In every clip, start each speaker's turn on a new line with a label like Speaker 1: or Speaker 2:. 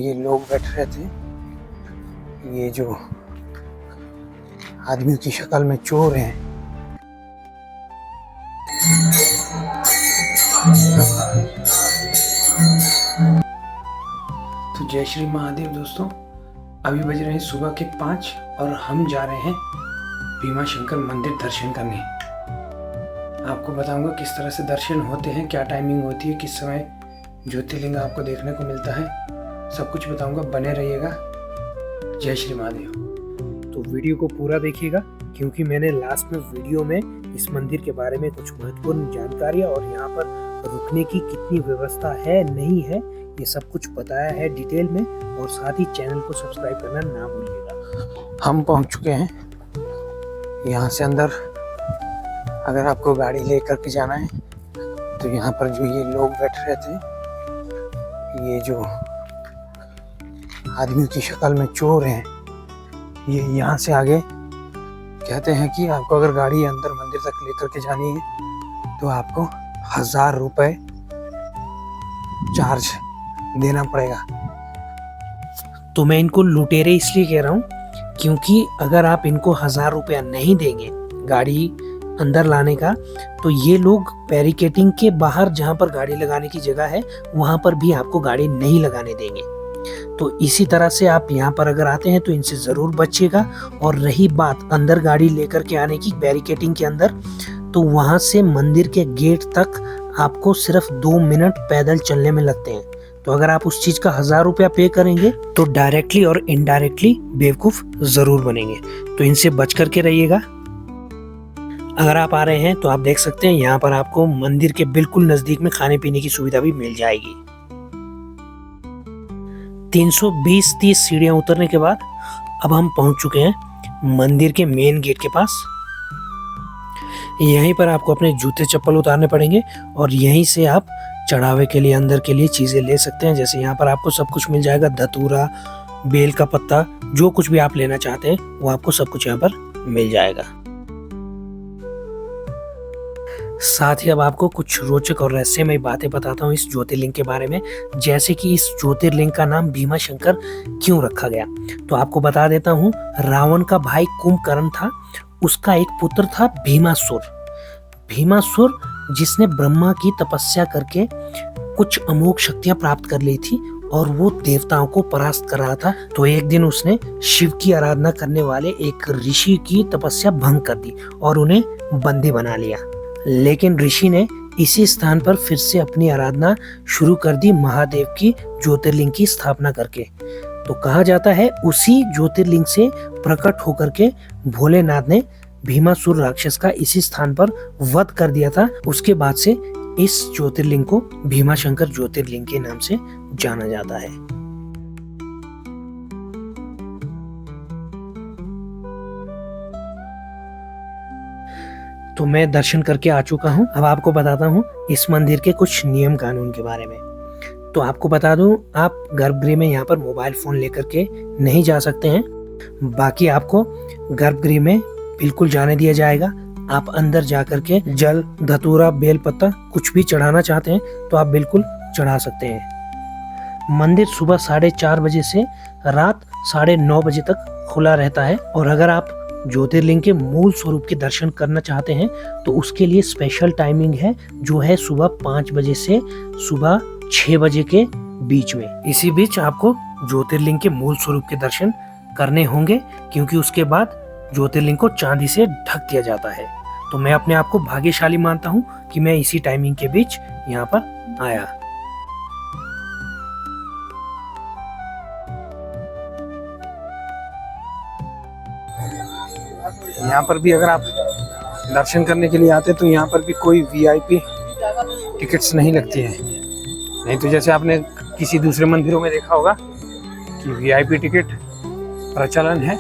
Speaker 1: ये लोग बैठ रहे थे, ये जो आदमियों की शक्ल में चोर हैं। तो जय श्री महादेव दोस्तों, अभी बज रहे हैं सुबह के 5 और हम जा रहे हैं भीमा शंकर मंदिर दर्शन करने। आपको बताऊंगा किस तरह से दर्शन होते हैं, क्या टाइमिंग होती है, किस समय ज्योतिर्लिंग आपको देखने को मिलता है, सब कुछ बताऊंगा। बने रहिएगा। जय श्री महादेव। तो वीडियो को पूरा देखिएगा, क्योंकि मैंने लास्ट में वीडियो में इस मंदिर के बारे में कुछ महत्वपूर्ण जानकारियाँ और यहाँ पर रुकने की कितनी व्यवस्था है नहीं है, ये सब कुछ बताया है डिटेल में। और साथ ही चैनल को सब्सक्राइब करना ना भूलिएगा। हम पहुँच चुके हैं यहाँ से अंदर। अगर आपको गाड़ी लेकर के जाना है तो यहाँ पर जो ये लोग बैठ रहे थे, ये जो आदमियों की शक्ल में चोर हैं, ये यहाँ से आगे कहते हैं कि आपको अगर गाड़ी अंदर मंदिर तक लेकर के जानी है तो आपको 1000 रुपये चार्ज देना पड़ेगा। तो मैं इनको लुटेरे इसलिए कह रहा हूँ क्योंकि अगर आप इनको 1000 रुपया नहीं देंगे गाड़ी अंदर लाने का, तो ये लोग बैरिकेडिंग के बाहर जहाँ पर गाड़ी लगाने की जगह है वहाँ पर भी आपको गाड़ी नहीं लगाने देंगे। तो इसी तरह से आप यहाँ पर अगर आते हैं तो इनसे ज़रूर बचिएगा। और रही बात अंदर गाड़ी लेकर के आने की बैरिकेडिंग के अंदर, तो वहाँ से मंदिर के गेट तक आपको सिर्फ 2 मिनट पैदल चलने में लगते हैं। तो अगर आप उस चीज़ का 1000 रुपया पे करेंगे तो डायरेक्टली और इनडायरेक्टली बेवकूफ़ ज़रूर बनेंगे। तो इनसे बच करके रहिएगा। अगर आप आ रहे हैं तो आप देख सकते हैं यहाँ पर आपको मंदिर के बिल्कुल नज़दीक में खाने पीने की सुविधा भी मिल जाएगी। 320-30 सीढ़ियाँ उतरने के बाद अब हम पहुँच चुके हैं मंदिर के मेन गेट के पास। यहीं पर आपको अपने जूते चप्पल उतारने पड़ेंगे और यहीं से आप चढ़ावे के लिए अंदर के लिए चीज़ें ले सकते हैं। जैसे यहाँ पर आपको सब कुछ मिल जाएगा, धतूरा, बेल का पत्ता, जो कुछ भी आप लेना चाहते हैं वो आपको सब कुछ यहाँ पर मिल जाएगा। साथ ही अब आपको कुछ रोचक और रहस्यमय बातें बताता हूँ इस ज्योतिर्लिंग के बारे में। जैसे कि इस ज्योतिर्लिंग का नाम भीमा शंकर क्यों रखा गया, तो आपको बता देता हूँ। रावण का भाई कुंभकर्ण था, उसका एक पुत्र था भीमासुर। भीमासुर जिसने ब्रह्मा की तपस्या करके कुछ अमोघ शक्तियां प्राप्त कर ली थी और वो देवताओं को परास्त कर रहा था। तो एक दिन उसने शिव की आराधना करने वाले एक ऋषि की तपस्या भंग कर दी और उन्हें बंदी बना लिया। लेकिन ऋषि ने इसी स्थान पर फिर से अपनी आराधना शुरू कर दी, महादेव की ज्योतिर्लिंग की स्थापना करके। तो कहा जाता है उसी ज्योतिर्लिंग से प्रकट होकर के भोलेनाथ ने भीमासुर राक्षस का इसी स्थान पर वध कर दिया था। उसके बाद से इस ज्योतिर्लिंग को भीमा शंकर ज्योतिर्लिंग के नाम से जाना जाता है। तो मैं दर्शन करके आ चुका हूँ। अब आपको बताता हूँ इस मंदिर के कुछ नियम कानून के बारे में। तो आपको बता दूं, आप गर्भगृह में यहाँ पर मोबाइल फोन लेकर के नहीं जा सकते हैं। बाकी आपको गर्भगृह में बिल्कुल जाने दिया जाएगा। आप अंदर जाकर के जल, धतूरा, बेल पत्ता कुछ भी चढ़ाना चाहते हैं तो आप बिल्कुल चढ़ा सकते हैं। मंदिर सुबह 4:30 बजे से रात 9:30 बजे तक खुला रहता है। और अगर आप ज्योतिर्लिंग के मूल स्वरूप के दर्शन करना चाहते हैं तो उसके लिए स्पेशल टाइमिंग है, जो है सुबह 5 बजे से सुबह 6 बजे के बीच में। इसी बीच आपको ज्योतिर्लिंग के मूल स्वरूप के दर्शन करने होंगे, क्योंकि उसके बाद ज्योतिर्लिंग को चांदी से ढक दिया जाता है। तो मैं अपने आप को भाग्यशाली मानता हूँ कि मैं इसी टाइमिंग के बीच यहाँ पर आया। यहाँ पर भी अगर आप दर्शन करने के लिए आते तो यहाँ पर भी कोई वीआईपी टिकट्स नहीं लगती है। नहीं तो जैसे आपने किसी दूसरे मंदिरों में देखा होगा कि वीआईपी टिकट प्रचलन है,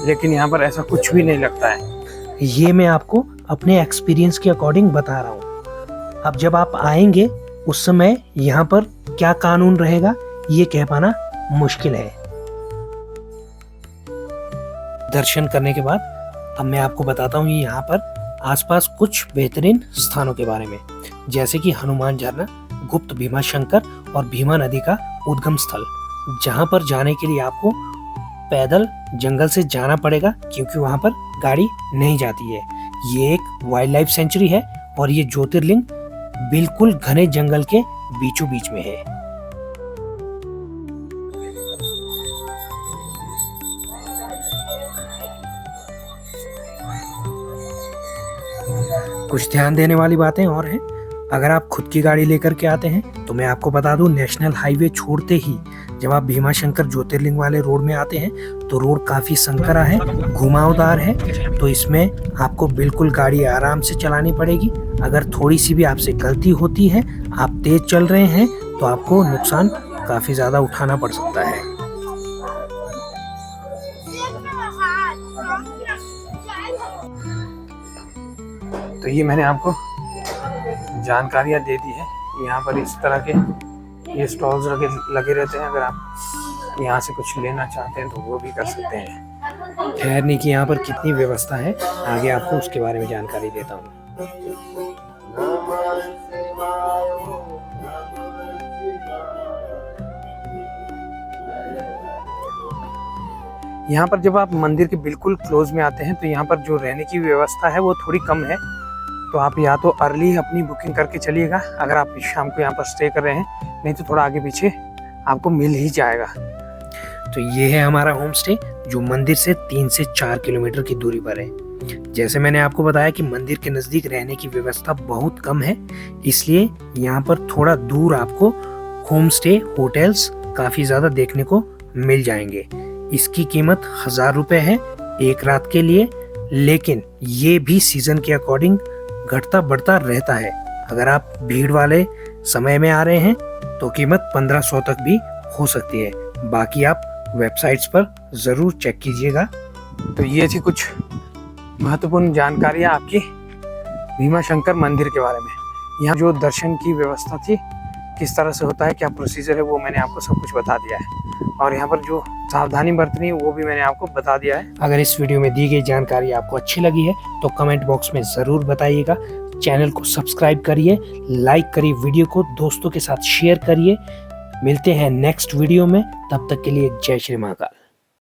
Speaker 1: लेकिन यहाँ पर ऐसा कुछ भी नहीं लगता है। ये मैं आपको अपने एक्सपीरियंस के अकॉर्डिंग बता रहा हूँ। अब जब आप आएंगे उस समय यहाँ पर क्या कानून रहेगा ये कह पाना मुश्किल है। दर्शन करने के बाद अब मैं आपको बताता हूँ यहाँ पर आसपास कुछ बेहतरीन स्थानों के बारे में, जैसे कि हनुमान झरना, गुप्त भीमा शंकर और भीमा नदी का उद्गम स्थल। जहाँ पर जाने के लिए आपको पैदल जंगल से जाना पड़ेगा, क्योंकि वहाँ पर गाड़ी नहीं जाती है। ये एक वाइल्ड लाइफ सेंचुरी है और ये ज्योतिर्लिंग बिल्कुल घने जंगल के बीचों बीच में है। कुछ ध्यान देने वाली बातें और हैं। अगर आप खुद की गाड़ी लेकर के आते हैं तो मैं आपको बता दूं, नेशनल हाईवे छोड़ते ही जब आप भीमाशंकर ज्योतिर्लिंग वाले रोड में आते हैं तो रोड काफ़ी संकरा है, घुमावदार है, तो इसमें आपको बिल्कुल गाड़ी आराम से चलानी पड़ेगी। अगर थोड़ी सी भी आपसे गलती होती है, आप तेज चल रहे हैं, तो आपको नुकसान काफ़ी ज़्यादा उठाना पड़ सकता है। तो ये मैंने आपको जानकारियाँ दे दी है। यहाँ पर इस तरह के ये स्टॉल्स लगे रहते हैं। अगर आप यहाँ से कुछ लेना चाहते हैं तो वो भी कर सकते हैं। ठहरने की यहाँ पर कितनी व्यवस्था है, आगे आपको उसके बारे में जानकारी देता हूँ। यहाँ पर जब आप मंदिर के बिल्कुल क्लोज में आते हैं तो यहाँ पर जो रहने की व्यवस्था है वो थोड़ी कम है, तो आप या तो अर्ली अपनी बुकिंग करके चलिएगा अगर आप शाम को यहाँ पर स्टे कर रहे हैं, नहीं तो थोड़ा आगे पीछे आपको मिल ही जाएगा। तो ये है हमारा होम स्टे जो मंदिर से 3 से 4 किलोमीटर की दूरी पर है। जैसे मैंने आपको बताया कि मंदिर के नज़दीक रहने की व्यवस्था बहुत कम है, इसलिए यहाँ पर थोड़ा दूर आपको होम स्टे होटल्स काफ़ी ज़्यादा देखने को मिल जाएंगे। इसकी कीमत 1000 रुपये है एक रात के लिए, लेकिन ये भी सीज़न के अकॉर्डिंग घटता बढ़ता रहता है। अगर आप भीड़ वाले समय में आ रहे हैं तो कीमत 1500 तक भी हो सकती है। बाकी आप वेबसाइट्स पर ज़रूर चेक कीजिएगा। तो ये थी कुछ महत्वपूर्ण जानकारियाँ आपकी भीमाशंकर मंदिर के बारे में। यहाँ जो दर्शन की व्यवस्था थी, किस तरह से होता है, क्या प्रोसीजर है, वो मैंने आपको सब कुछ बता दिया है। और यहाँ पर जो सावधानी बरतनी है वो भी मैंने आपको बता दिया है। अगर इस वीडियो में दी गई जानकारी आपको अच्छी लगी है तो कमेंट बॉक्स में ज़रूर बताइएगा। चैनल को सब्सक्राइब करिए, लाइक करिए, वीडियो को दोस्तों के साथ शेयर करिए। मिलते हैं नेक्स्ट वीडियो में, तब तक के लिए जय श्री महाकाल।